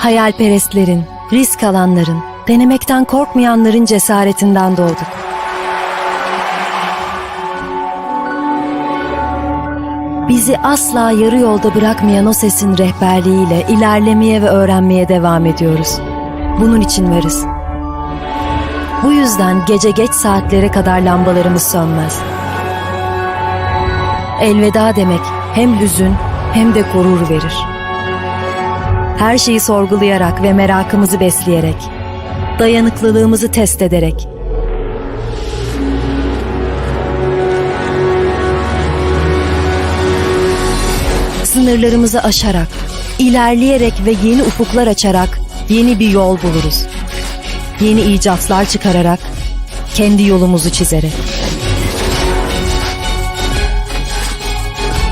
Hayalperestlerin, risk alanların, denemekten korkmayanların cesaretinden doğduk. Bizi asla yarı yolda bırakmayan o sesin rehberliğiyle ilerlemeye ve öğrenmeye devam ediyoruz. Bunun için varız. Bu yüzden gece geç saatlere kadar lambalarımız sönmez. Elveda demek hem hüzün hem de gurur verir. Her şeyi sorgulayarak ve merakımızı besleyerek, dayanıklılığımızı test ederek, sınırlarımızı aşarak, ilerleyerek ve yeni ufuklar açarak yeni bir yol buluruz. Yeni icatlar çıkararak, kendi yolumuzu çizerek.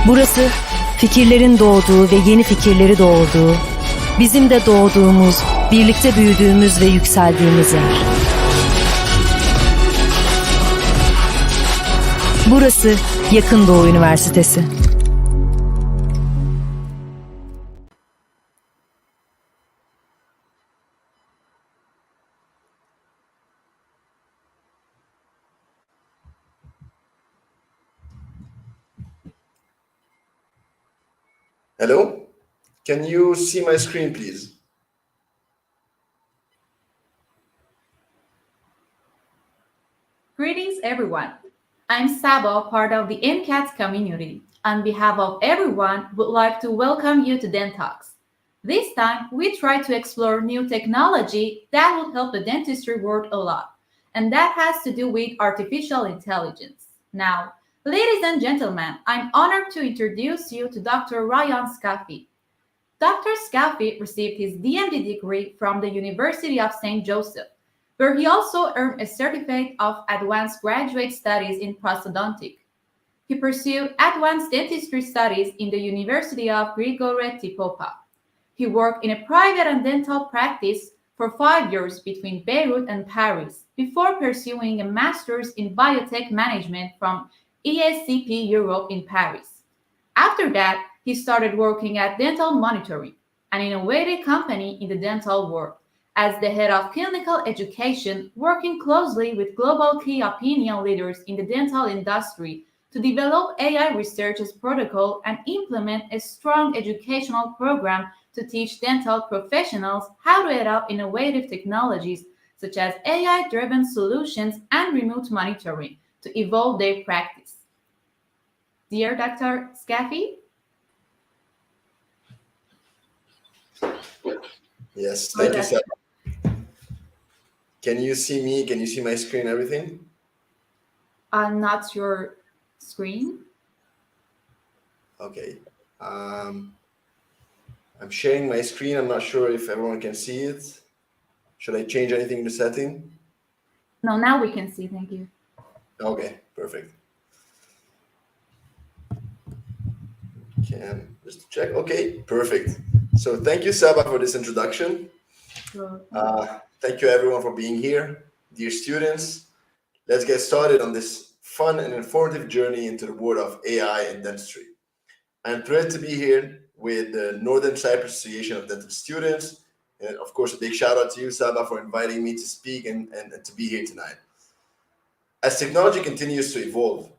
Burası fikirlerin doğduğu ve yeni fikirleri doğurduğu, bizim de doğduğumuz, birlikte büyüdüğümüz ve yükseldiğimiz yer. Burası Yakın Doğu Üniversitesi. Hello? Can you see my screen, please? Greetings, everyone. I'm Sabo, part of the NCADS community. On behalf of everyone, would like to welcome you to Dentalks. This time, we try to explore new technology that will help the dentistry world a lot, and that has to do with artificial intelligence. Now, ladies and gentlemen, I'm honored to introduce you to Dr. Rayan Skafi. Dr. Skafi received his DMD degree from the University of St. Joseph, where he also earned a certificate of advanced graduate studies in prosthodontic. He pursued advanced dentistry studies in the University of Grigoret Popa. He worked in a private and dental practice for 5 years between Beirut and Paris before pursuing a master's in biotech management from ESCP Europe in Paris. After that, he started working at Dental Monitoring, an innovative company in the dental world, as the head of clinical education, working closely with global key opinion leaders in the dental industry to develop AI research as protocol and implement a strong educational program to teach dental professionals how to adopt innovative technologies such as AI-driven solutions and remote monitoring to evolve their practice. Dear Dr. Skafi? Yes, thank you, Sarah. Can you see me? Can you see my screen, everything? Not your screen. Okay. I'm sharing my screen. I'm not sure if everyone can see it. Should I change anything in the setting? No, now we can see. Thank you. Okay, perfect. Can just check. Okay, perfect. So thank you, Saba, for this introduction. Thank you, everyone, for being here. Dear students, let's get started on this fun and informative journey into the world of AI and dentistry. I'm thrilled to be here with the Northern Cyprus Association of Dental Students. And of course, a big shout out to you, Saba, for inviting me to speak and to be here tonight. As technology continues to evolve,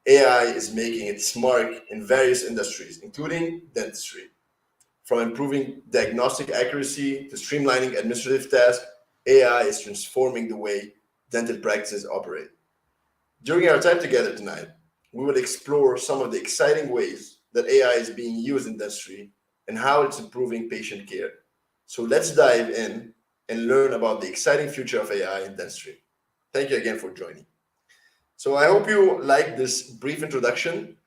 AI is making its mark in various industries, including dentistry. From improving diagnostic accuracy to streamlining administrative tasks, AI is transforming the way dental practices operate. During our time together tonight, we will explore some of the exciting ways that AI is being used in dentistry and how it's improving patient care. So let's dive in and learn about the exciting future of AI in dentistry. Thank you again for joining. So I hope you like this brief introduction.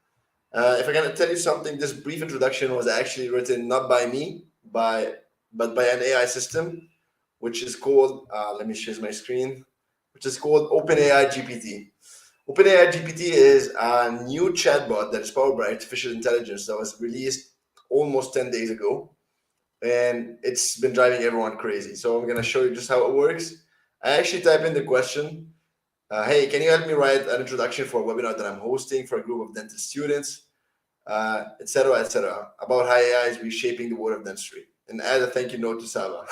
If I can tell you something, this brief introduction was actually written not by me, but by an AI system, which is called, let me share my screen, which is called OpenAI GPT. OpenAI GPT is a new chatbot that is powered by artificial intelligence that was released almost 10 days ago. And it's been driving everyone crazy. So I'm going to show you just how it works. I actually type in the question, hey, can you help me write an introduction for a webinar that I'm hosting for a group of dental students, etc., about how AI is reshaping the world of dentistry. and add a thank you note to Saba.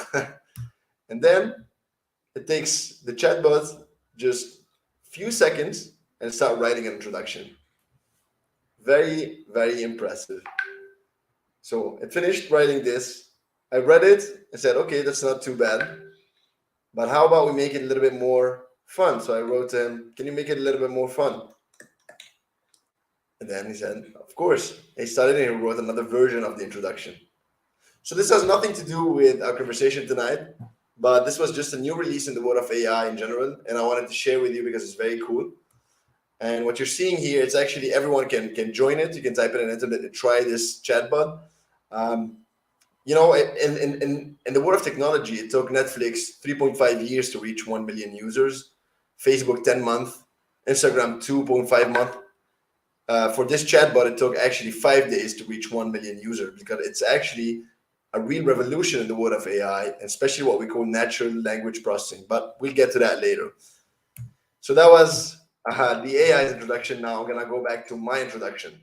And then it takes the chatbot just few seconds and start writing an introduction. Very, very impressive. So it finished writing this. I read it and said, okay, that's not too bad. But how about we make it a little bit more fun? So I wrote to him, can you make it a little bit more fun? And then he said, of course. He started and he wrote another version of the introduction. So this has nothing to do with our conversation tonight, but this was just a new release in the world of AI in general, and I wanted to share with you because it's very cool. And what you're seeing here, it's actually everyone can join it. You can type it in the internet and try this chatbot. You know, in the world of technology, it took Netflix 3.5 years to reach 1 million users, Facebook 10 months, Instagram 2.5 months. For this chatbot, it took actually 5 days to reach 1 million users because it's actually a real revolution in the world of AI, and especially what we call natural language processing. But we'll get to that later. So that was the AI's introduction. Now I'm going to go back to my introduction,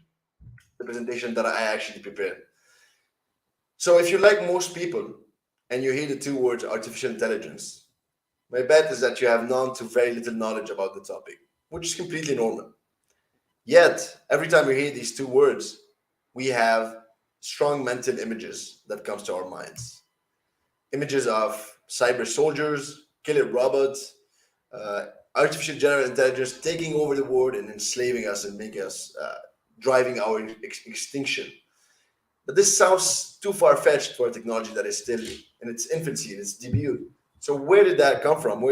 the presentation that I actually prepared. So if you're like most people and you hear the two words artificial intelligence, my bet is that you have none to very little knowledge about the topic, which is completely normal. Yet, every time we hear these two words, we have strong mental images that comes to our minds. Images of cyber soldiers, killer robots, artificial general intelligence taking over the world and enslaving us and making us driving our extinction. But this sounds too far-fetched for a technology that is still in its infancy, in its debut. So where did that come from?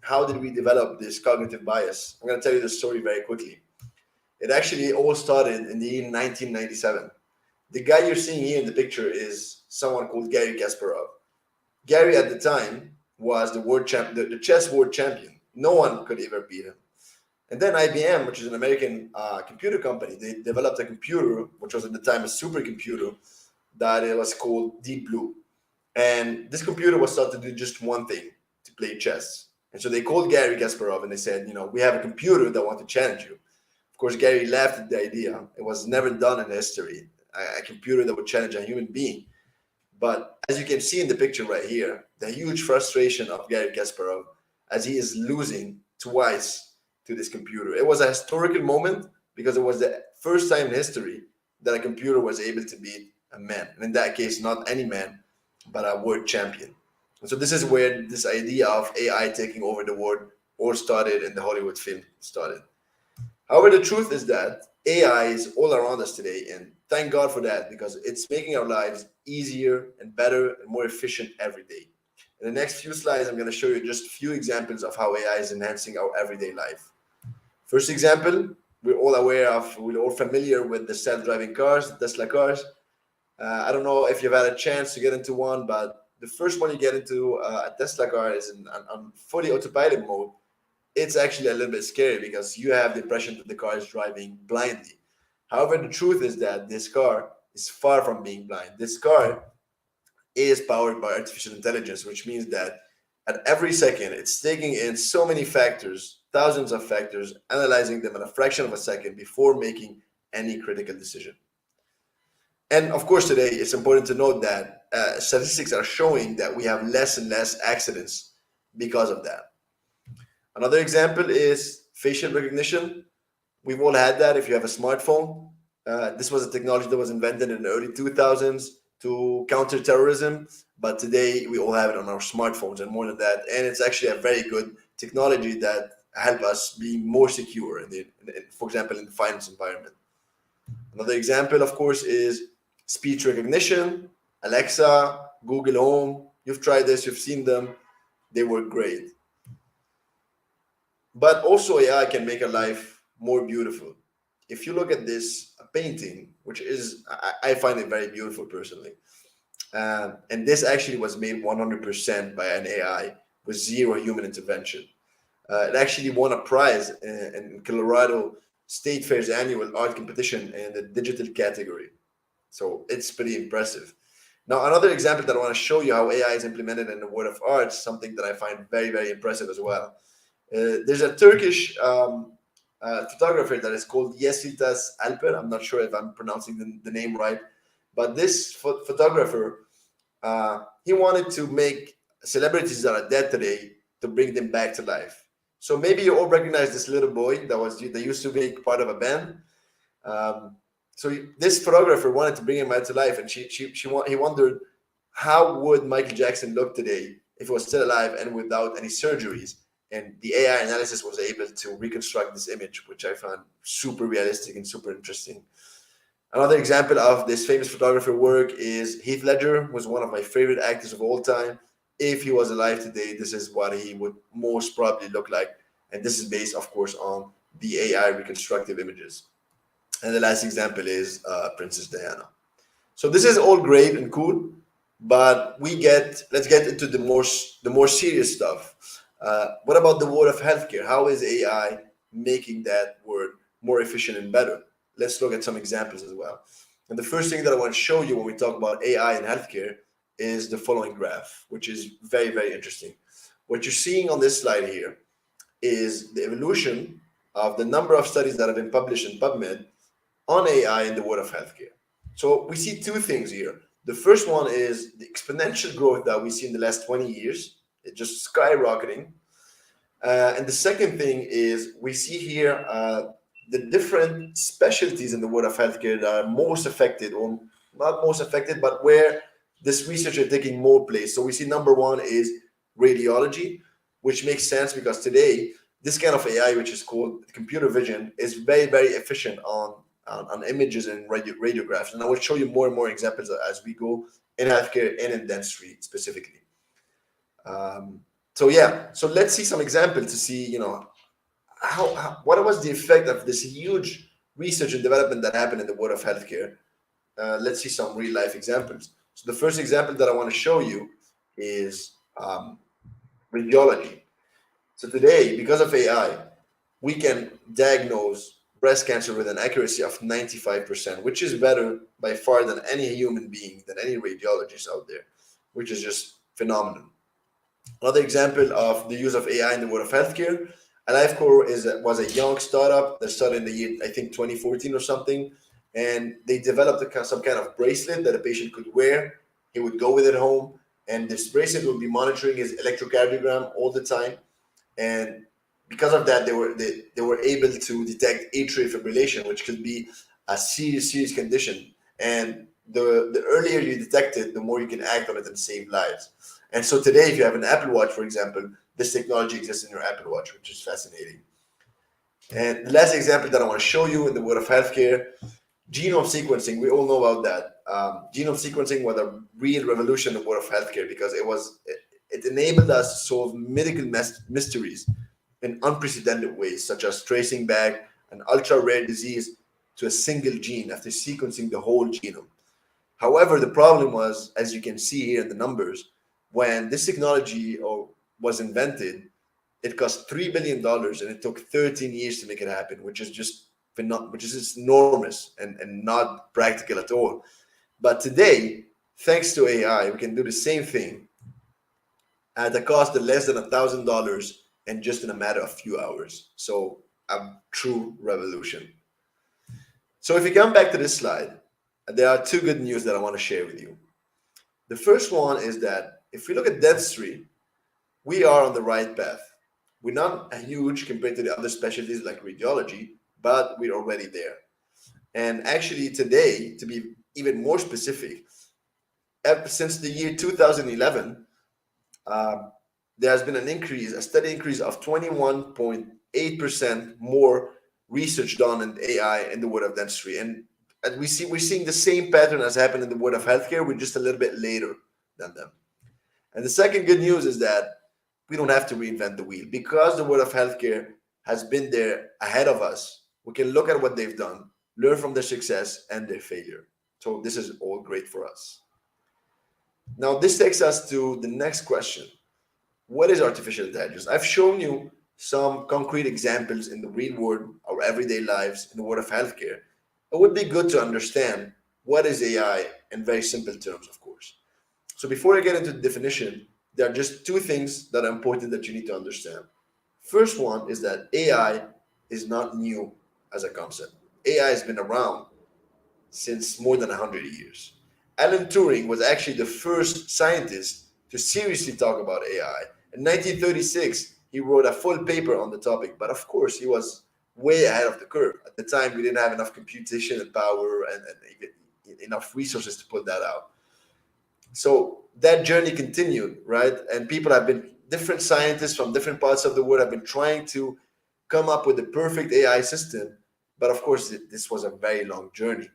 How did we develop this cognitive bias? I'm going to tell you the story very quickly. It actually all started in the year 1997. The guy you're seeing here in the picture is someone called Garry Kasparov. Gary at the time was the world champ, the chess world champion. No one could ever beat him. And then IBM, which is an American computer company, they developed a computer, which was at the time a supercomputer, that it was called Deep Blue. And this computer was thought to do just one thing, to play chess. And so they called Garry Kasparov and they said, you know, we have a computer that wants to challenge you. Of course, Gary laughed at the idea. It was never done in history, a computer that would challenge a human being. But as you can see in the picture right here, the huge frustration of Garry Kasparov as he is losing twice to this computer. It was a historical moment because it was the first time in history that a computer was able to beat a man. And in that case, not any man, but a world champion. And so this is where this idea of AI taking over the world all started and the Hollywood film started. However, the truth is that AI is all around us today, and thank God for that, because it's making our lives easier and better and more efficient every day. In the next few slides, I'm going to show you just a few examples of how AI is enhancing our everyday life. First example, we're all familiar with the self-driving cars, the Tesla cars. I don't know if you've had a chance to get into one, but the first one you get into a Tesla car is on fully autopilot mode. It's actually a little bit scary because you have the impression that the car is driving blindly. However, the truth is that this car is far from being blind. This car is powered by artificial intelligence, which means that at every second, it's taking in so many factors, thousands of factors, analyzing them in a fraction of a second before making any critical decision. And of course, today, it's important to note that statistics are showing that we have less and less accidents because of that. Another example is facial recognition. We've all had that if you have a smartphone. This was a technology that was invented in the early 2000s to counter terrorism, but today we all have it on our smartphones and more than that. And it's actually a very good technology that help us be more secure, for example, in the finance environment. Another example, of course, is speech recognition. Alexa, Google Home. You've tried this, you've seen them. They work great. But also AI can make our life more beautiful. If you look at this painting, which is, I find it very beautiful personally. And this actually was made 100% by an AI with zero human intervention. It actually won a prize in Colorado State Fair's annual art competition in the digital category. So it's pretty impressive. Now, another example that I want to show you how AI is implemented in the world of art, something that I find very, very impressive as well. There's a Turkish photographer that is called Yesitas Alper. I'm not sure if I'm pronouncing the name right, but this photographer he wanted to make celebrities that are dead today to bring them back to life. So maybe you all recognize this little boy that used to be part of a band. So this photographer wanted to bring him back to life, and he wondered how would Michael Jackson look today if he was still alive and without any surgeries. And the AI analysis was able to reconstruct this image, which I found super realistic and super interesting. Another example of this famous photographer work is Heath Ledger, was one of my favorite actors of all time. If he was alive today, this is what he would most probably look like. And this is based, of course, on the AI reconstructive images. And the last example is Princess Diana. So this is all great and cool, but let's get into the more serious stuff. What about the world of healthcare? How is AI making that world more efficient and better? Let's look at some examples as well. And the first thing that I want to show you when we talk about AI in healthcare is the following graph, which is very, very interesting. What you're seeing on this slide here is the evolution of the number of studies that have been published in PubMed on AI in the world of healthcare. So we see two things here. The first one is the exponential growth that we see in the last 20 years. It's just skyrocketing. And the second thing is we see here the different specialties in the world of healthcare that are most affected, or not most affected, but where this research is taking more place. So we see number one is radiology, which makes sense because today this kind of AI, which is called computer vision, is very, very efficient on images and radiographs. And I will show you more and more examples as we go in healthcare and in dentistry specifically. So let's see some examples to see, what was the effect of this huge research and development that happened in the world of healthcare. Let's see some real life examples. So the first example that I want to show you is radiology. So today, because of AI, we can diagnose breast cancer with an accuracy of 95%, which is better by far than any human being, than any radiologist out there, which is just phenomenal. Another example of the use of AI in the world of healthcare, AliveCore was a young startup that started in the year, I think, 2014 or something. And they developed some kind of bracelet that a patient could wear. He would go with it home, and this bracelet would be monitoring his electrocardiogram all the time. And because of that, they were able to detect atrial fibrillation, which could be a serious condition. And the earlier you detect it, the more you can act on it and save lives. And so today, if you have an Apple Watch, for example, this technology exists in your Apple Watch, which is fascinating. And the last example that I want to show you in the world of healthcare, genome sequencing. We all know about that. Genome sequencing was a real revolution in the world of healthcare because it enabled us to solve medical mysteries in unprecedented ways, such as tracing back an ultra-rare disease to a single gene after sequencing the whole genome. However, the problem was, as you can see here in the numbers, when this technology was invented, it cost $3 billion and it took 13 years to make it happen, which is just enormous and not practical at all. But today, thanks to AI, we can do the same thing at a cost of less than $1,000 and just in a matter of a few hours. So a true revolution. So if you come back to this slide, there are two good news that I want to share with you. The first one is that if we look at dentistry, we are on the right path. We're not huge compared to the other specialties like radiology, but we're already there. And actually today, to be even more specific, since the year 2011, there has been a steady increase of 21.8% more research done in AI in the world of dentistry. And we're seeing the same pattern as happened in the world of healthcare. We're just a little bit later than them. And the second good news is that we don't have to reinvent the wheel because the world of healthcare has been there ahead of us. We can look at what they've done, learn from their success and their failure. So this is all great for us. Now, this takes us to the next question. What is artificial intelligence? I've shown you some concrete examples in the real world, our everyday lives, in the world of healthcare. It would be good to understand what is AI in very simple terms, of course. So before I get into the definition, there are just two things that are important that you need to understand. First one is that AI is not new as a concept. AI has been around since more than 100 years. Alan Turing was actually the first scientist to seriously talk about AI. In 1936, he wrote a full paper on the topic, but of course, he was way ahead of the curve. At the time, we didn't have enough computation and power and enough resources to put that out. So that journey continued, right? And people have been, different scientists from different parts of the world have been trying to come up with the perfect AI system. But of course, this was a very long journey.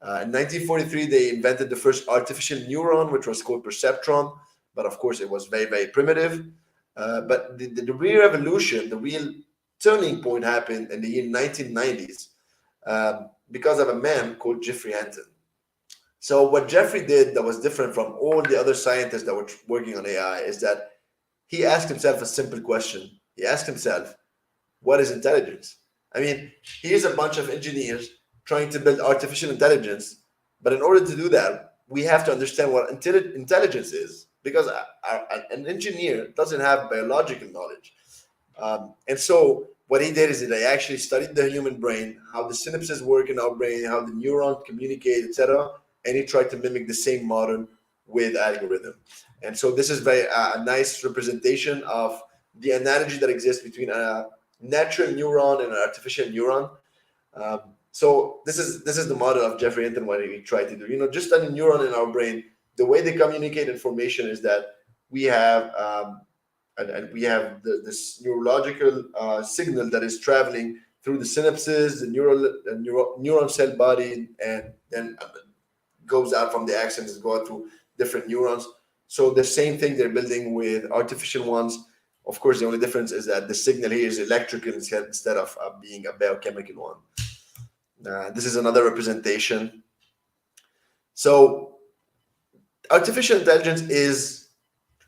In 1943, they invented the first artificial neuron, which was called perceptron. But of course, it was very, very primitive. But the real revolution, the real turning point happened in the year 1990s because of a man called Geoffrey Hinton. So what Geoffrey did that was different from all the other scientists that were working on AI is that he asked himself a simple question. He asked himself, what is intelligence? I mean, here's a bunch of engineers trying to build artificial intelligence. But in order to do that, we have to understand what intelligence is, because an engineer doesn't have biological knowledge. And so what he did is that he actually studied the human brain, how the synapses work in our brain, how the neurons communicate, etc. And he tried to mimic the same model with algorithm. And so this is very a nice representation of the analogy that exists between a natural neuron and an artificial neuron. So this is the model of Geoffrey Hinton, what he tried to do. You know, just a neuron in our brain, the way they communicate information is that we have this neurological signal that is traveling through the synapses, the neuron cell body, and then goes out from the axons and go out through different neurons. So the same thing they're building with artificial ones. Of course, the only difference is that the signal here is electrical instead of being a biochemical one. This is another representation. So artificial intelligence is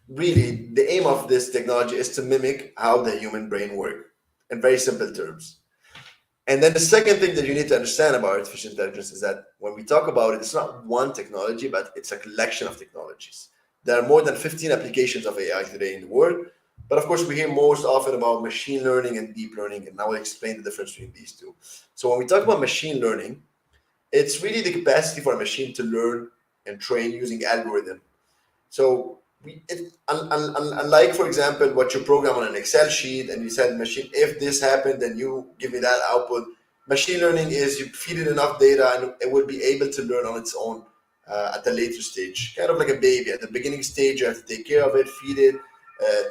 really, the aim of this technology is to mimic how the human brain works in very simple terms. And then the second thing that you need to understand about artificial intelligence is that when we talk about it, it's not one technology, but it's a collection of technologies. There are more than 15 applications of AI today in the world. But of course, we hear most often about machine learning and deep learning, and I will explain the difference between these two. So when we talk about machine learning, it's really the capacity for a machine to learn and train using algorithm. So unlike, for example, what you program on an Excel sheet and you said machine, if this happened, then you give me that output. Machine learning is you feed it enough data and it will be able to learn on its own at a later stage, kind of like a baby. At the beginning stage, you have to take care of it, feed it,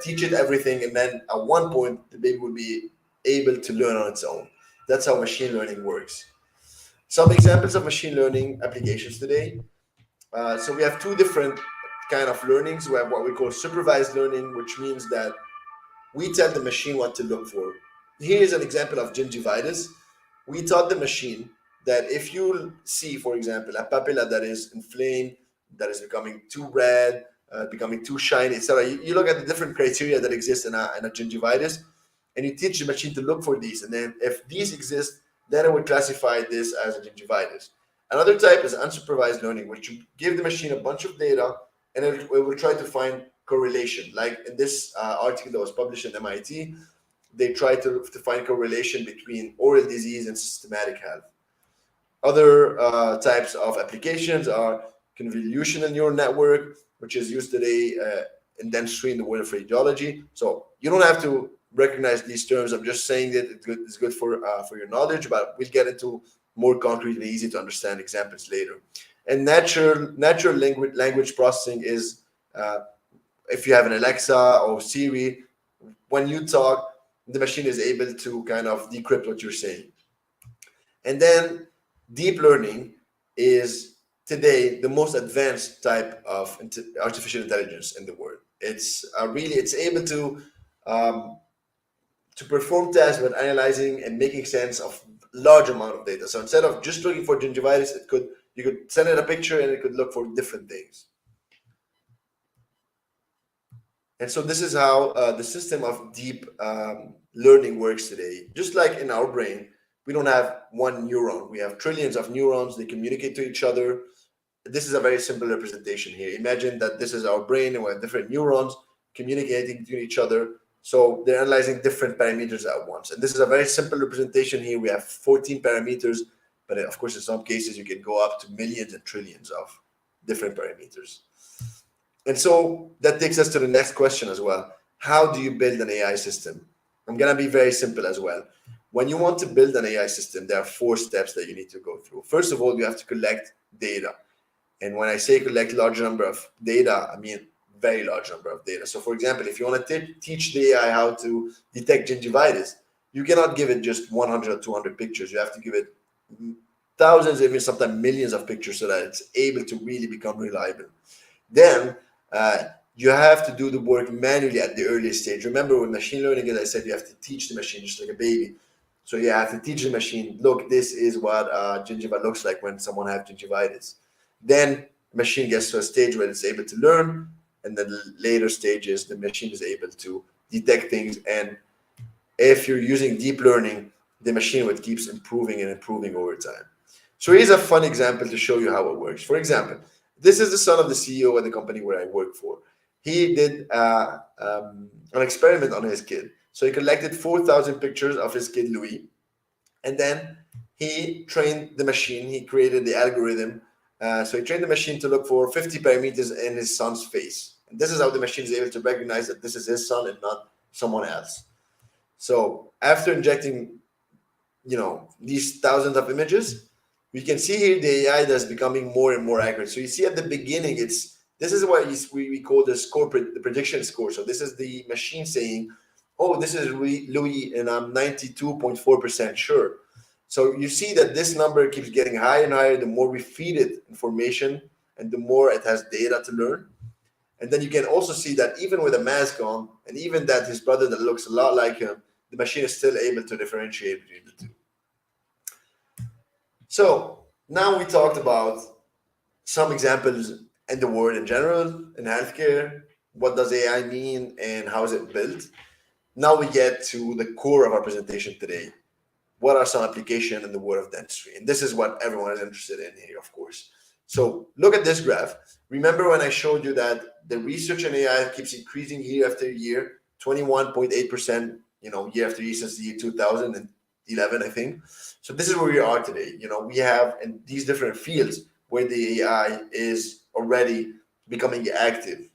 teach it everything, and then at one point, the baby will be able to learn on its own. That's how machine learning works. Some examples of machine learning applications today. So we have two different kind of learnings. We have what we call supervised learning, which means that we tell the machine what to look for. Here is an example of gingivitis. We taught the machine that if you see, for example, a papilla that is inflamed, that is becoming too red, becoming too shiny, etc. You look at the different criteria that exist in a gingivitis, and you teach the machine to look for these. And then if these exist, then it would classify this as a gingivitis. Another type is unsupervised learning, which you give the machine a bunch of data, and it will try to find correlation. Like in this article that was published in MIT, they tried to find correlation between oral disease and systematic health. Other types of applications are convolutional neural network, which is used today in dentistry in the world of radiology. So you don't have to recognize these terms. I'm just saying that it's good for your knowledge, but we'll get into more concretely, easy to understand examples later. And natural language processing is if you have an Alexa or Siri, when you talk, the machine is able to kind of decrypt what you're saying. And then deep learning is today the most advanced type of artificial intelligence in the world. It's able to perform tasks with analyzing and making sense of large amount of data. So instead of just looking for gingivitis, you could send it a picture and it could look for different things. And so this is how the system of deep learning works today. Just like in our brain, we don't have one neuron. We have trillions of neurons. They communicate to each other. This is a very simple representation here. Imagine that this is our brain and we have different neurons communicating between each other. So they're analyzing different parameters at once. And this is a very simple representation here. We have 14 parameters, but of course, in some cases, you can go up to millions and trillions of different parameters. And so that takes us to the next question as well. How do you build an AI system? I'm going to be very simple as well. When you want to build an AI system, there are 4 steps that you need to go through. First of all, you have to collect data. And when I say collect large number of data, I mean very large number of data. So for example, if you want to teach the AI how to detect gingivitis, you cannot give it just 100 or 200 pictures. You have to give it thousands, even sometimes millions of pictures so that it's able to really become reliable. Then you have to do the work manually at the earliest stage. Remember with machine learning, as I said, you have to teach the machine just like a baby. So you have to teach the machine, look, this is what gingiva looks like when someone has gingivitis. Then the machine gets to a stage where it's able to learn, and then the later stages, the machine is able to detect things. And if you're using deep learning, the machine would keeps improving and improving over time. So here's a fun example to show you how it works. For example, this is the son of the CEO of the company where I work for. He did an experiment on his kid. So he collected 4,000 pictures of his kid, Louis. And then he trained the machine. He created the algorithm. So he trained the machine to look for 50 parameters in his son's face. And this is how the machine is able to recognize that this is his son and not someone else. So after injecting, these thousands of images, we can see here the AI that's becoming more and more accurate. So you see at the beginning, this is what we call the prediction score. So this is the machine saying, oh, this is Louis, and I'm 92.4% sure. So you see that this number keeps getting higher and higher the more we feed it information and the more it has data to learn. And then you can also see that even with a mask on, and even that his brother that looks a lot like him, the machine is still able to differentiate between the two. So now we talked about some examples in the world in general, in healthcare, what does AI mean and how is it built? Now we get to the core of our presentation today. What are some applications in the world of dentistry? And this is what everyone is interested in here, of course. So look at this graph. Remember when I showed you that the research in AI keeps increasing year after year, 21.8%, year after year since the year 2011, I think. So this is where we are today. We have in these different fields where the AI is already becoming active.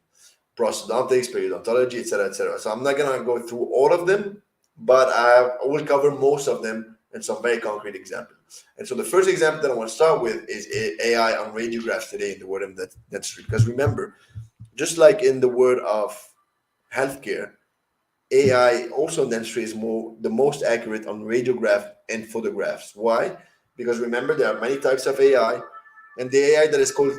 Prosthodontics, periodontology, etc., etc. So I'm not going to go through all of them, but I will cover most of them in some very concrete examples. And so the first example that I want to start with is AI on radiographs today in the world of dentistry. Because remember, just like in the world of healthcare, AI also in dentistry is the most accurate on radiograph and photographs. Why? Because remember, there are many types of AI, and the AI that is called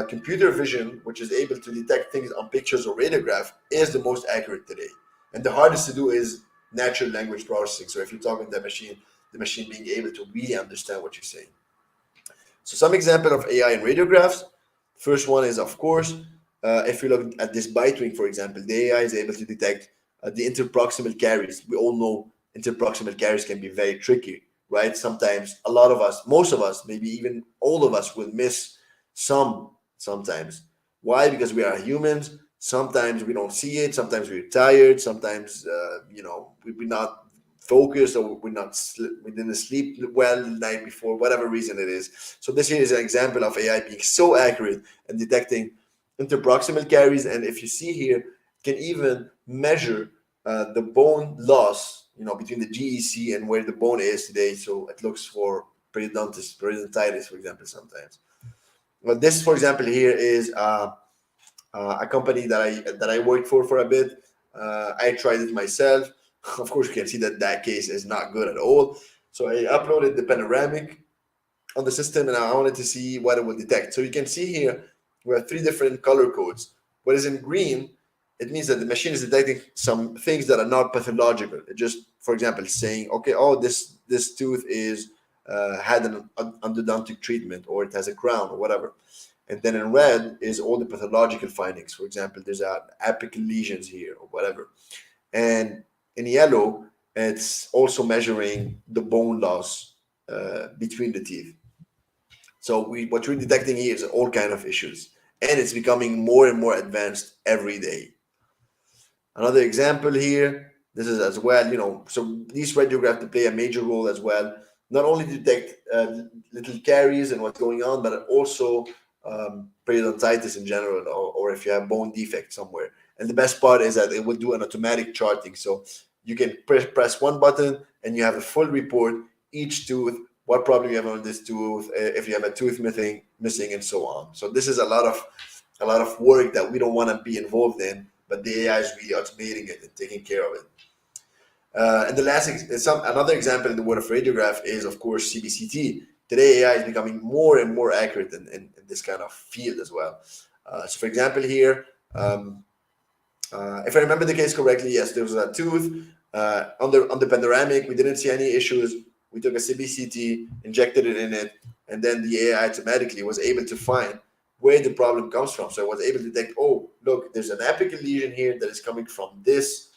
computer vision, which is able to detect things on pictures or radiograph, is the most accurate today. And the hardest to do is natural language processing. So if you're talking to the machine being able to really understand what you're saying. So some example of AI in radiographs. First one is, of course, if you look at this bite wing, for example, the AI is able to detect the interproximal caries. We all know interproximal caries can be very tricky, right? Sometimes a lot of us, most of us, maybe even all of us will miss sometimes. Why? Because we are humans. Sometimes we don't see it. Sometimes we're tired. Sometimes, we're not focused, or we didn't sleep well the night before, whatever reason it is. So this here is an example of AI being so accurate and detecting interproximal caries. And if you see here, it can even measure the bone loss, between the GEC and where the bone is today. So it looks for periodontitis, for example, sometimes. Well, this, for example, here is a company that I worked for a bit. I tried it myself. Of course, you can see that case is not good at all. So I uploaded the panoramic on the system, and I wanted to see what it would detect. So you can see here, we have 3 different color codes. What is in green, it means that the machine is detecting some things that are not pathological. It just, for example, saying, okay, this tooth is had an endodontic treatment, or it has a crown, or whatever. And then in red is all the pathological findings. For example, there's apical lesions here, or whatever. And in yellow, it's also measuring the bone loss between the teeth. So what we're detecting here is all kind of issues, and it's becoming more and more advanced every day. Another example here, this is as well, so these radiographs play a major role as well, not only to detect little caries and what's going on, but also periodontitis in general, or if you have bone defect somewhere. And the best part is that it will do an automatic charting. So you can press one button and you have a full report, each tooth, what problem you have on this tooth, if you have a tooth missing, and so on. So this is a lot of work that we don't want to be involved in, but the AI is really automating it and taking care of it. And the last, another example in the world of radiograph is, of course, CBCT. Today, AI is becoming more and more accurate in this kind of field as well. So, for example, here, if I remember the case correctly, yes, there was a tooth on the panoramic. We didn't see any issues. We took a CBCT, injected it in it, and then the AI automatically was able to find where the problem comes from. So I was able to detect, oh, look, there's an apical lesion here that is coming from this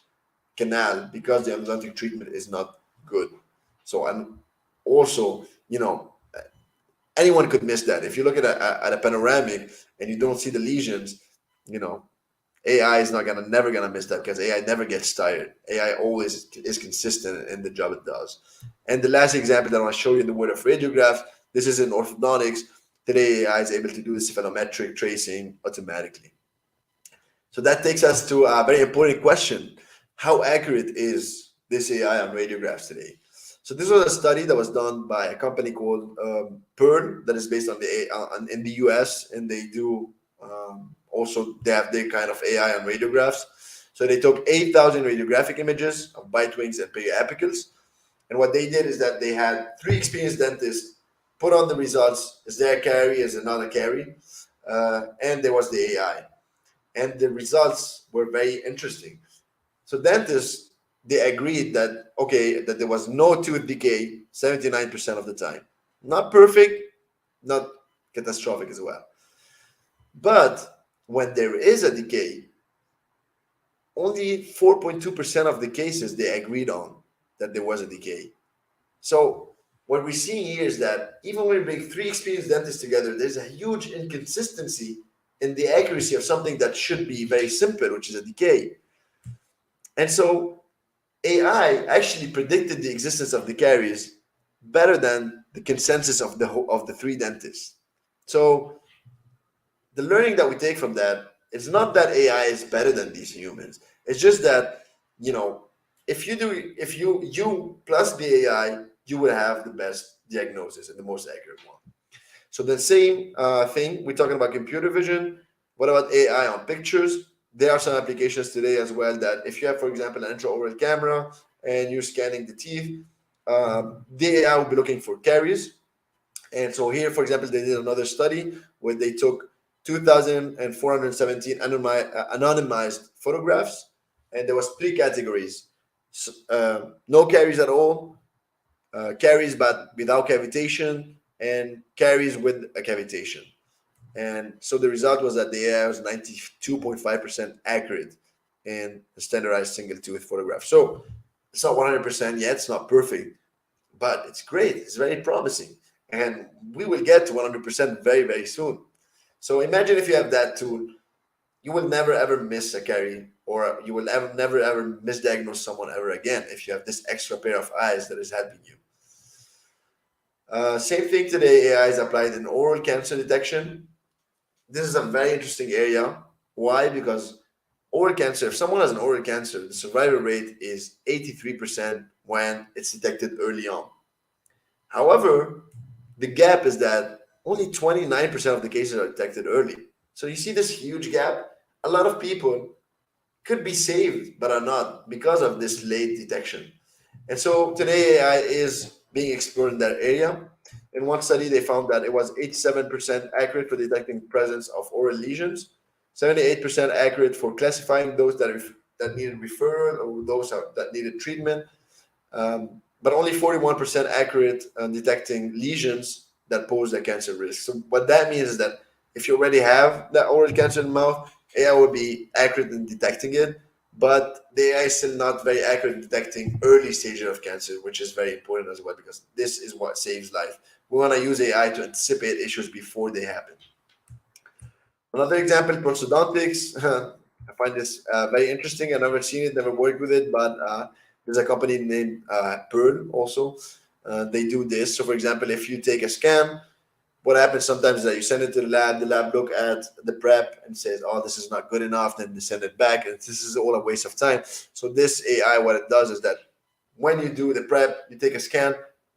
canal because the endodontic treatment is not good. So, and also, anyone could miss that. If you look at a panoramic and you don't see the lesions, AI is never gonna miss that, because AI never gets tired. AI always is consistent in the job it does. And the last example that I want to show you in the world of radiographs, this is in orthodontics. Today, AI is able to do the cephalometric tracing automatically. So that takes us to a very important question. How accurate is this AI on radiographs today? So this was a study that was done by a company called Pearl, that is based in the US, and they do also they have their kind of AI on radiographs. So they took 8,000 radiographic images of bite wings and periapicals, and what they did is that they had 3 experienced dentists put on the results. Is there a carie? Is there not a carie? And there was the AI, and the results were very interesting. So dentists, they agreed that, okay, that there was no tooth decay 79% of the time. Not perfect, not catastrophic as well. But when there is a decay, only 4.2% of the cases they agreed on that there was a decay. So what we see here is that even when we bring 3 experienced dentists together, there's a huge inconsistency in the accuracy of something that should be very simple, which is a decay. And so AI actually predicted the existence of the caries better than the consensus of the 3 dentists. So the learning that we take from that, it's not that AI is better than these humans. It's just that, if you plus the AI, you will have the best diagnosis and the most accurate one. So the same thing, we're talking about computer vision. What about AI on pictures? There are some applications today as well that if you have, for example, an intraoral camera and you're scanning the teeth, the AI will be looking for caries. And so here, for example, they did another study where they took 2,417 anonymized photographs, and there was 3 categories. No caries at all, caries but without cavitation, and caries with a cavitation. And so the result was that the AI was 92.5% accurate in the standardized single tooth photograph. So it's not 100% yet, it's not perfect, but it's great. It's very promising. And we will get to 100% very, very soon. So imagine if you have that tool, you will never ever miss a carie, or you will never ever misdiagnose someone ever again if you have this extra pair of eyes that is helping you. Same thing today, AI is applied in oral cancer detection. This is a very interesting area. Why? Because oral cancer, if someone has an oral cancer, the survival rate is 83% when it's detected early on. However, the gap is that only 29% of the cases are detected early. So you see this huge gap. A lot of people could be saved, but are not because of this late detection. And so today AI is being explored in that area. In one study, they found that it was 87% accurate for detecting presence of oral lesions, 78% accurate for classifying those that needed referral or those that needed treatment, but only 41% accurate on detecting lesions that pose a cancer risk. So what that means is that if you already have that oral cancer in the mouth, AI will be accurate in detecting it, but the AI is still not very accurate in detecting early stages of cancer, which is very important as well, because this is what saves life. We want to use AI to anticipate issues before they happen. Another example, prosthodontics. I find this very interesting. I've never seen it, never worked with it, but there's a company named Pearl also. They do this. So for example, if you take a scan, what happens sometimes is that you send it to the lab look at the prep and says, oh, this is not good enough, then they send it back, and this is all a waste of time. So this AI, what it does is that when you do the prep, you take a scan,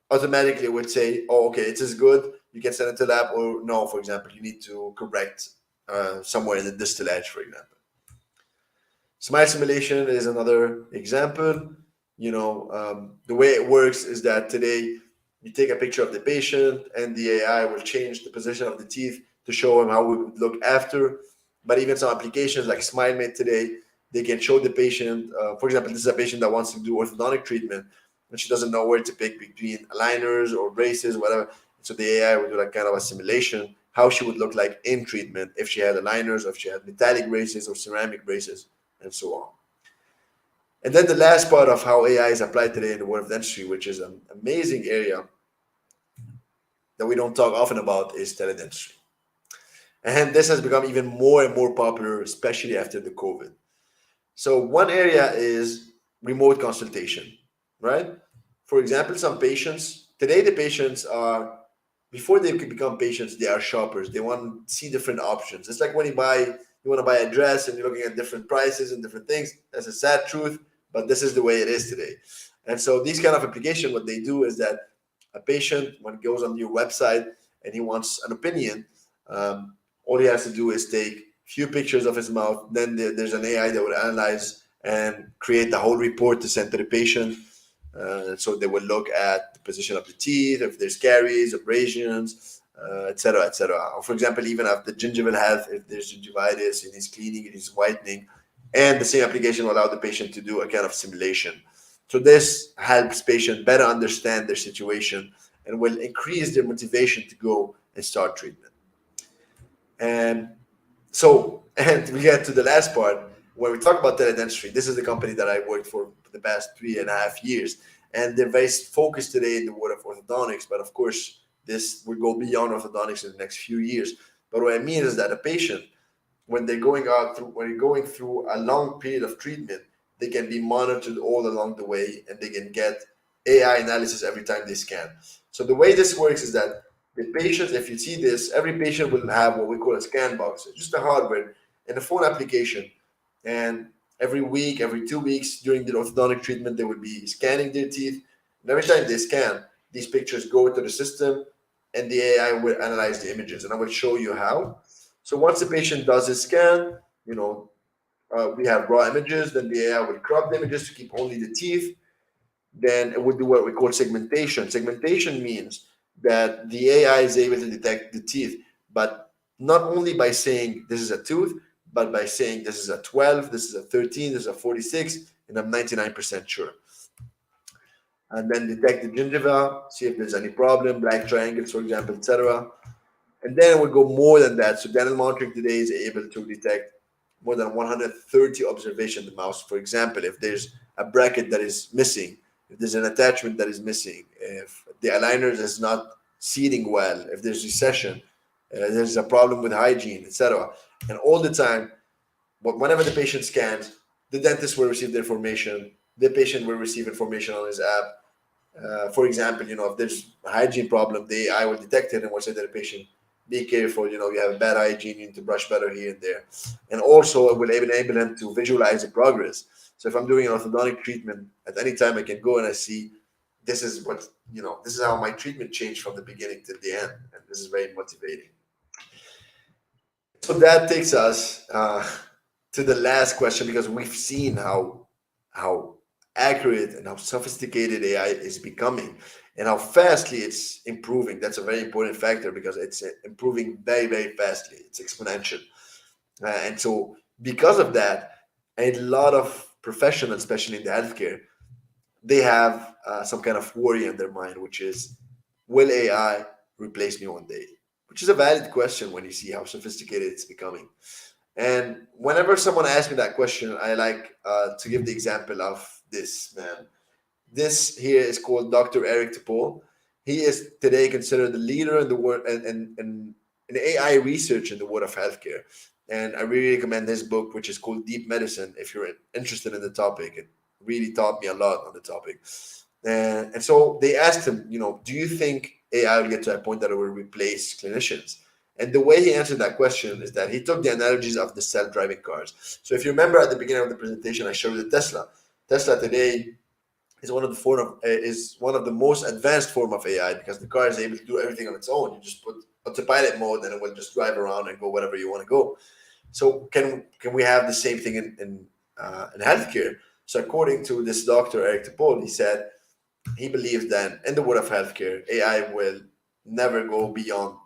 automatically it would say, oh, okay, it is good, you can send it to the lab, or no, for example, you need to correct somewhere in the distal edge, for example. Smile simulation is another example. The way it works is that today you take a picture of the patient and the AI will change the position of the teeth to show him how we would look after. But even some applications like SmileMate today, they can show the patient, for example, this is a patient that wants to do orthodontic treatment and she doesn't know where to pick between aligners or braces, whatever. So the AI will do like kind of a simulation, how she would look like in treatment if she had aligners, or if she had metallic braces or ceramic braces, and so on. And then the last part of how AI is applied today in the world of dentistry, which is an amazing area that we don't talk often about, is teledentistry. And this has become even more and more popular, especially after the COVID. So one area is remote consultation, right? For example, some patients, today the patients are, before they could become patients, they are shoppers. They want to see different options. It's like when you want to buy a dress and you're looking at different prices and different things. That's a sad truth, but this is the way it is today. And so these kind of applications, what they do is that a patient, when he goes on your website and he wants an opinion, all he has to do is take a few pictures of his mouth. Then there's an AI that will analyze and create the whole report to send to the patient. So they will look at the position of the teeth, if there's caries, abrasions, etc., etc. Or for example, even of the gingival health, if there's gingivitis, it needs cleaning, it needs whitening. And the same application will allow the patient to do a kind of simulation. So this helps patients better understand their situation and will increase their motivation to go and start treatment. And we get to the last part. When we talk about teledentistry, this is the company that I worked for the past 3.5 years. And they're very focused today in the world of orthodontics. But of course, this will go beyond orthodontics in the next few years. But what I mean is that a patient, when you're going through a long period of treatment, they can be monitored all along the way, and they can get AI analysis every time they scan. So the way this works is that the patients, if you see this, every patient will have what we call a scan box. It's just a hardware and a phone application. And every week, every 2 weeks during the orthodontic treatment, they will be scanning their teeth. And every time they scan, these pictures go to the system and the AI will analyze the images. And I will show you how. So once the patient does a scan, we have raw images, then the AI will crop the images to keep only the teeth. Then it would do what we call segmentation. Segmentation means that the AI is able to detect the teeth, but not only by saying this is a tooth, but by saying this is a 12, this is a 13, this is a 46, and I'm 99% sure. And then detect the gingiva, see if there's any problem, black triangles, for example, etc. And then it will go more than that. So dental monitoring today is able to detect more than 130 observations in the mouth. For example, if there's a bracket that is missing, if there's an attachment that is missing, if the aligners is not seating well, if there's recession, there's a problem with hygiene, etc. And all the time, but whenever the patient scans, the dentist will receive the information, the patient will receive information on his app. For example, if there's a hygiene problem, the AI will detect it and will say to the patient, be careful, you have a bad hygiene, you need to brush better here and there. And also it will enable him to visualize the progress. So if I'm doing an orthodontic treatment, at any time I can go and I see this is what, this is how my treatment changed from the beginning to the end. And this is very motivating. So that takes us to the last question, because we've seen how accurate and how sophisticated AI is becoming and how fastly it's improving. That's a very important factor because it's improving very, very fastly. It's exponential. And so because of that, a lot of professionals, especially in the healthcare, they have some kind of worry in their mind, which is, will AI replace me one day? Which is a valid question when you see how sophisticated it's becoming. And whenever someone asks me that question, I like to give the example of this man. This here is called Dr. Eric Topol. He is today considered the leader in the world in AI research in the world of healthcare. And I really recommend his book, which is called Deep Medicine, if you're interested in the topic. It really taught me a lot on the topic. And so they asked him, do you think AI will get to a point that it will replace clinicians? And the way he answered that question is that he took the analogies of the self-driving cars. So if you remember at the beginning of the presentation, I showed you the Tesla. Tesla today is one of the most advanced form of AI because the car is able to do everything on its own. You just put autopilot mode and it will just drive around and go wherever you want to go. So can we have the same thing in healthcare? So according to this doctor, Eric Topol, he said he believes that in the world of healthcare, AI will never go beyond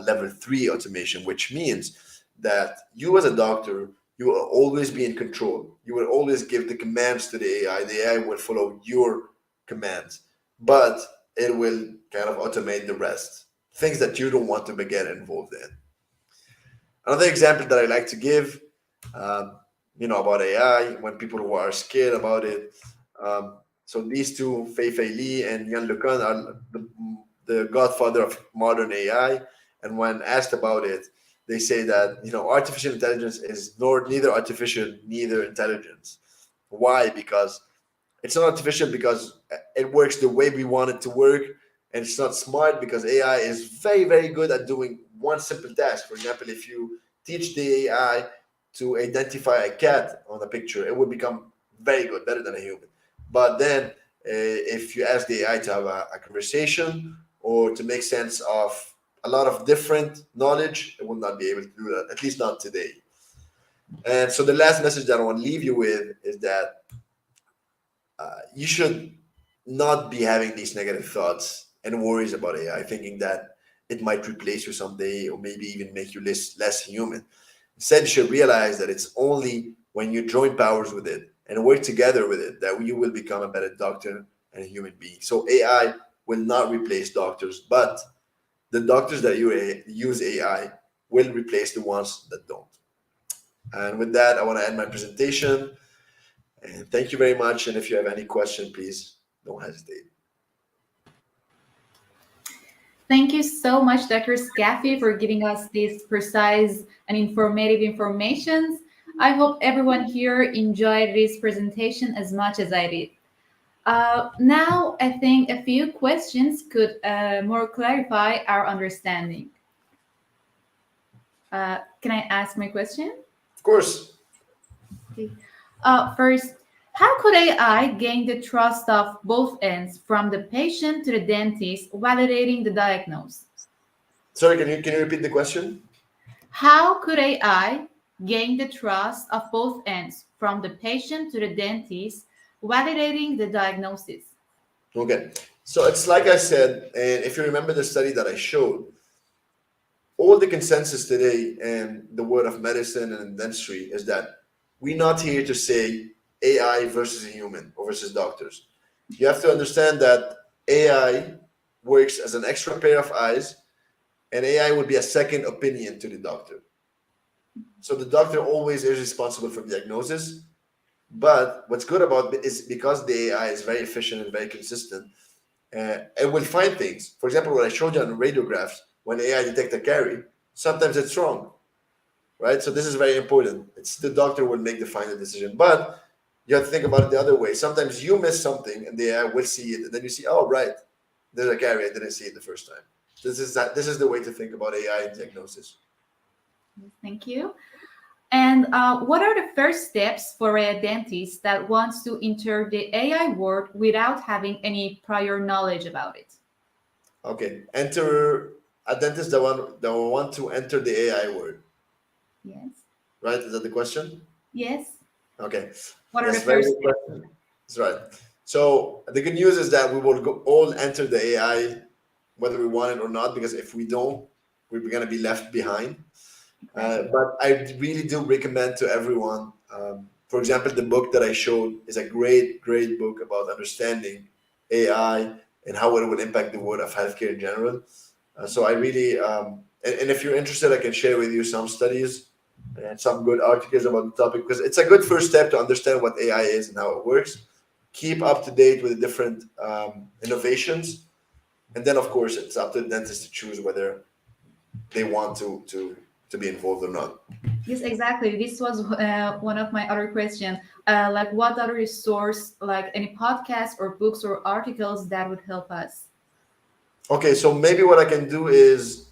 level 3 automation, which means that you as a doctor, you will always be in control. You will always give the commands to the AI. The AI will follow your commands, but it will kind of automate the rest, things that you don't want to get involved in. Another example that I like to give, about AI, when people who are scared about it. So these two, Fei-Fei Li and Yan LeCun, are the godfather of modern AI. And when asked about it, they say that artificial intelligence is neither artificial, neither intelligence. Why? Because it's not artificial because it works the way we want it to work, and it's not smart because AI is very, very good at doing one simple task. For example, if you teach the AI to identify a cat on a picture, it will become very good, better than a human. But then if you ask the AI to have a conversation or to make sense of a lot of different knowledge, it will not be able to do that, at least not today. And so the last message that I want to leave you with is that you should not be having these negative thoughts and worries about AI, thinking that it might replace you someday or maybe even make you less human. Instead, you should realize that it's only when you join powers with it and work together with it that you will become a better doctor and a human being. So AI will not replace doctors, but the doctors that use AI will replace the ones that don't. And with that, I want to end my presentation. And thank you very much. And if you have any question, please don't hesitate. Thank you so much, Dr. Skafi, for giving us this precise and informative information. I hope everyone here enjoyed this presentation as much as I did. Now, I think a few questions could more clarify our understanding. Can I ask my question? Of course. Okay. First, how could AI gain the trust of both ends, from the patient to the dentist, validating the diagnosis? Sorry, can you repeat the question? How could AI gain the trust of both ends, from the patient to the dentist, validating the diagnosis? Okay, so it's like I said, and if you remember the study that I showed, all the consensus today in the world of medicine and dentistry is that we're not here to say AI versus a human or versus doctors. You have to understand that AI works as an extra pair of eyes, and AI would be a second opinion to the doctor. So the doctor always is responsible for diagnosis. But what's good about it is because the AI is very efficient and very consistent, it will find things. For example, what I showed you on radiographs, when AI detects a carie, sometimes it's wrong, right? So this is very important. It's the doctor will make the final decision. But you have to think about it the other way. Sometimes you miss something and the AI will see it, and then you see, oh, right, there's a carie. I didn't see it the first time. This is the way to think about AI and diagnosis. Thank you. And what are the first steps for a dentist that wants to enter the AI world without having any prior knowledge about it? Okay, enter a dentist that want to enter the AI world. Yes. Right? Is that the question? Yes. Okay. What are That's the very first good steps? question. That's right. So the good news is that we will all enter the AI, whether we want it or not, because if we don't, we're going to be left behind. But I really do recommend to everyone. For example, the book that I showed is a great, great book about understanding AI and how it will impact the world of healthcare in general. So I really, and if you're interested, I can share with you some studies and some good articles about the topic, because it's a good first step to understand what AI is and how it works. Keep up to date with the different innovations. And then, of course, it's up to the dentist to choose whether they want to be involved or not. Yes, exactly. This was one of my other questions. Like, what other resource, like any podcasts or books or articles that would help us? Okay, so maybe what I can do is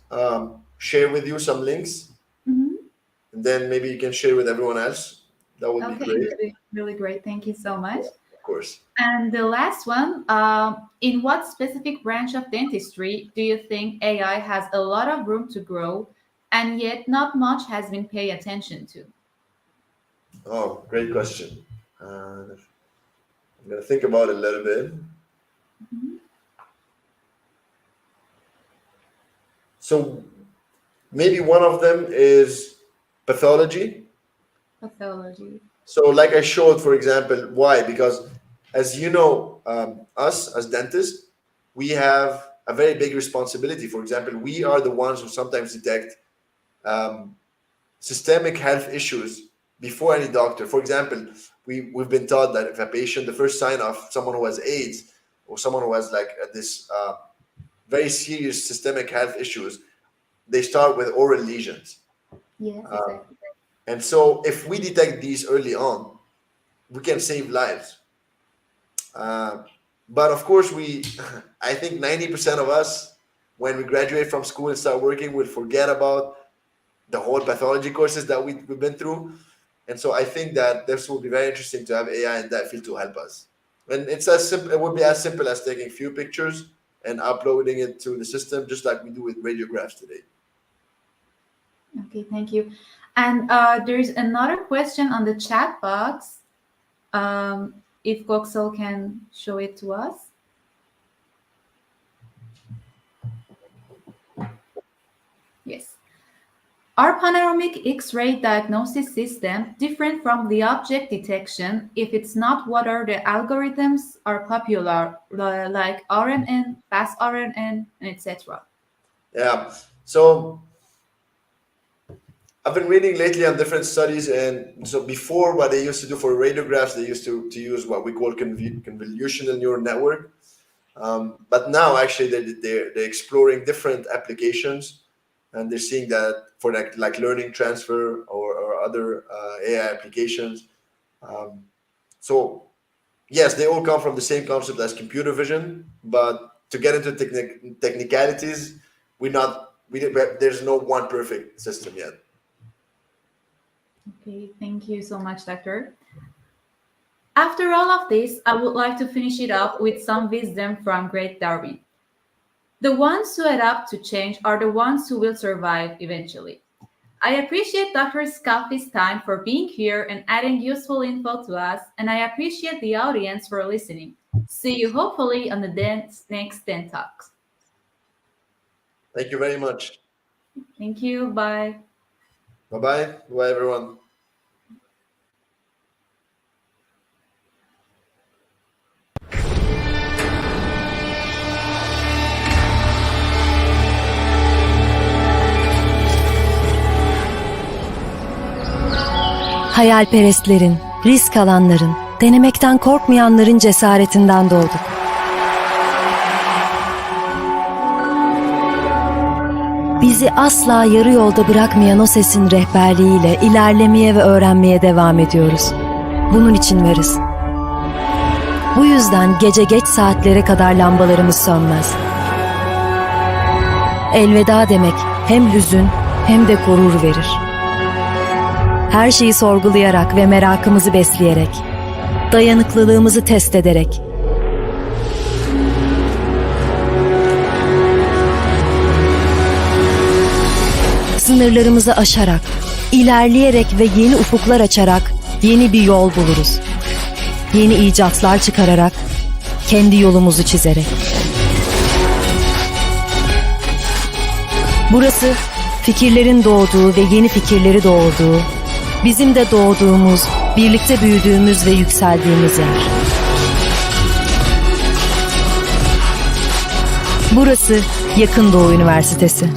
share with you some links, Mhm. and then maybe you can share with everyone else. That would be Okay, great. really, really great. Thank you so much. Of course. And the last one, in what specific branch of dentistry do you think AI has a lot of room to grow and yet not much has been paid attention to? Oh, great question. I'm gonna think about it a little bit. Mhm. So maybe one of them is pathology. Pathology. So, like I showed, for example, why? Because, as you know, us as dentists, we have a very big responsibility. For example, we are the ones who sometimes detect systemic health issues before any doctor. For example, we've been taught that if a patient, the first sign of someone who has AIDS or someone who has like this very serious systemic health issues, they start with oral lesions. Yes, exactly. And so if we detect these early on, we can save lives. But of course, I think 90% of us, when we graduate from school and start working, will forget about the whole pathology courses that we've been through. And so I think that this will be very interesting to have AI in that field to help us. And it's as simple, it would be as simple as taking a few pictures and uploading it to the system, just like we do with radiographs today. Okay, thank you. And there's another question on the chat box. If Goxel can show it to us. Yes. Are panoramic X-ray diagnosis system different from the object detection? If it's not, what are the algorithms are popular, like RNN, fast RNN, etc.? Yeah. So I've been reading lately on different studies, and so before, what they used to do for radiographs, they used to use what we call convolutional neural network. But now, actually, they're exploring different applications, and they're seeing that for like learning transfer or other AI applications. So yes, they all come from the same concept as computer vision, but to get into technicalities, there's no one perfect system yet. Okay, thank you so much, Doctor. After all of this, I would like to finish it up with some wisdom from Great Darwin. The ones who adapt to change are the ones who will survive eventually. I appreciate Dr. Skafi's time for being here and adding useful info to us, and I appreciate the audience for listening. See you hopefully on the next Dentalks. Thank you very much. Thank you. Bye. Bye-bye. Bye, everyone. Hayalperestlerin, risk alanların, denemekten korkmayanların cesaretinden doğduk. Bizi asla yarı yolda bırakmayan o sesin rehberliğiyle ilerlemeye ve öğrenmeye devam ediyoruz. Bunun için varız. Bu yüzden gece geç saatlere kadar lambalarımız sönmez. Elveda demek hem hüzün hem de gurur verir. Her şeyi sorgulayarak ve merakımızı besleyerek, dayanıklılığımızı test ederek, sınırlarımızı aşarak, ilerleyerek ve yeni ufuklar açarak yeni bir yol buluruz. Yeni icatlar çıkararak, kendi yolumuzu çizerek. Burası fikirlerin doğduğu ve yeni fikirleri doğurduğu, bizim de doğduğumuz, birlikte büyüdüğümüz ve yükseldiğimiz yer. Burası Yakın Doğu Üniversitesi.